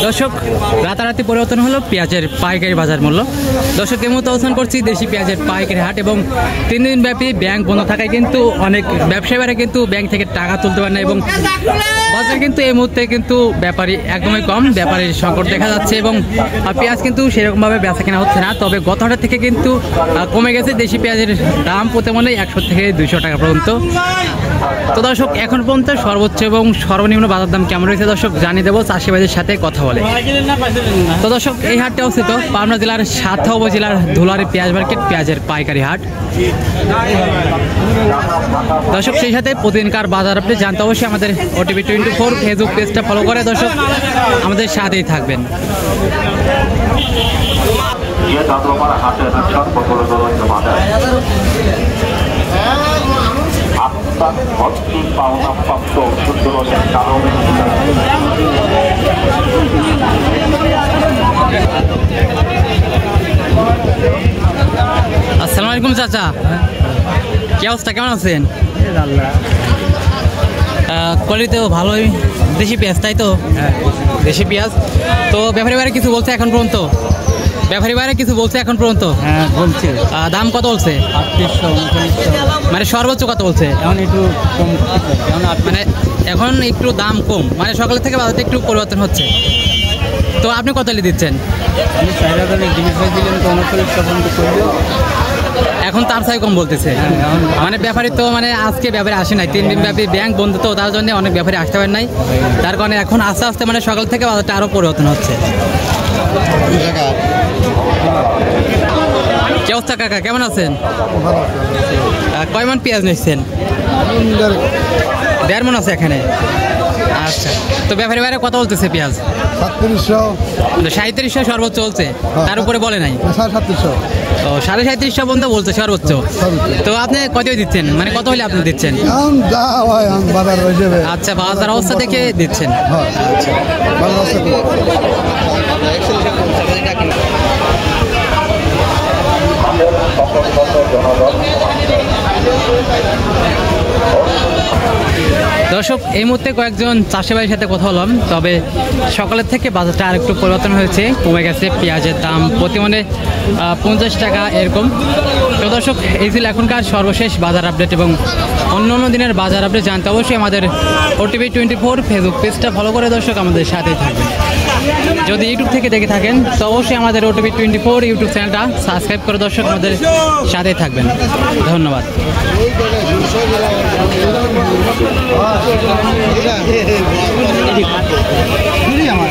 দর্শক রাতারাতি পরিবর্তন হলো পেঁয়াজের পাইকারি বাজার মূল্য। দর্শক এই মুহূর্তে অবস্থান করছি দেশি পেঁয়াজের পাইকারি হাট এবং 3 দিন ব্যাপী ব্যাংক বন্ধ থাকায় কিন্তু অনেক ব্যবসায়ীরা কিন্তু ব্যাংক থেকে টাকা তুলতে পারে না এবং বাজার কিন্তু এই মুহূর্তে কিন্তু ব্যাপারী একদমই কম, ব্যাপারীর সংকট দেখা যাচ্ছে এবং পেঁয়াজ কিন্তু সেরকমভাবে বেচা কেনা হচ্ছে না। তবে গত হাটের থেকে কিন্তু কমে গেছে দেশি পেঁয়াজের দাম প্রতি মনে 100 থেকে 200 টাকা পর্যন্ত। তো দর্শক এখন পর্যন্ত সর্বোচ্চ এবং সর্বনিম্ন বাজার দাম কেমন রয়েছে দর্শক জানিয়ে দেবো চাষি ভাইদের সাথে কথা বলে। তো দর্শক এই হাটটা অবস্থিত পাবনা জেলার সাতক্ষীরা উপজেলার ধুলারি পেঁয়াজ মার্কেট, পেঁয়াজের পাইকারি হাট। দর্শক সেই সাথে প্রতিদিনকার বাজার আপনি জানতে অবশ্যই আমাদের OTV 24 ফেসবুক পেজটা ফলো করে দর্শক আমাদের সাথেই থাকবেন। আসসালামু আলাইকুম চাচা, কি অবস্থা, কেমন আছেন? কোয়ালিটি তো ভালোই, দেশি পেঁয়াজ তাই তো? দেশি পেঁয়াজ। তো ব্যাপারী বাইরে কিছু বলছে এখন পর্যন্ত? ব্যাপারী বাইরে কিছু বলছে এখন পর্যন্ত? হ্যাঁ বলছে। দাম কত বলছে? 3800। মানে সর্বোচ্চ কত বলছে? এখন একটু কম, মানে এখন একটু দাম কম, মানে সকালের থেকে বাজারটা একটু পরিবর্তন হচ্ছে। তো আপনি কত দিচ্ছেন? এখন তার চাই কম বলতেছে। মানে ব্যাপারী তো মানে আজকে ব্যাপারে আসে নাই, 3 দিন ব্যাপী ব্যাংক বন্ধ, তো তার জন্য অনেক ব্যাপারী আসতে পারেন নাই। তার কারণে এখন আস্তে আস্তে মানে সকাল থেকে বাজারটা আরও পরিবর্তন হচ্ছে। কি অবস্থা কাকা, কেমন আছেন? কয় মন পেঁয়াজ নিচ্ছেন? 1.5 মন আছে এখানে। আচ্ছা, তো ব্যাপারী বাইরে কত বলতেছে পেঁয়াজ? 3700 সর্বোচ্চ বলছে, তার উপরে বলে নাই? 3700। ও 3750 পর্যন্ত বলছে সর্বোচ্চ। তো আপনি কত দিচ্ছেন, মানে কত হলে আপনি দিচ্ছেন? আচ্ছা, বাজার অবস্থা দেখে দিচ্ছেন। দর্শক এই মুহূর্তে কয়েকজন চাষি ভাইয়ের সাথে কথা বললাম, তবে সকালের থেকে বাজারটা আরেকটু পরিবর্তন হয়েছে, কমে গেছে। পেঁয়াজের দাম প্রতি মনে 50 টাকা এরকম। তো দর্শক এই ছিল এখনকার সর্বশেষ বাজার আপডেট এবং অন্য অন্য দিনের বাজার আপডেট জানতে অবশ্যই আমাদের OTV 24 ফেসবুক পেজটা ফলো করে দর্শক আমাদের সাথেই থাকবেন। যদি ইউটিউব থেকে দেখে থাকেন তো অবশ্যই আমাদের OTV 24 ইউটিউব চ্যানেলটা সাবস্ক্রাইব করে দর্শক আমাদের সাথেই থাকবেন। ধন্যবাদ। আমার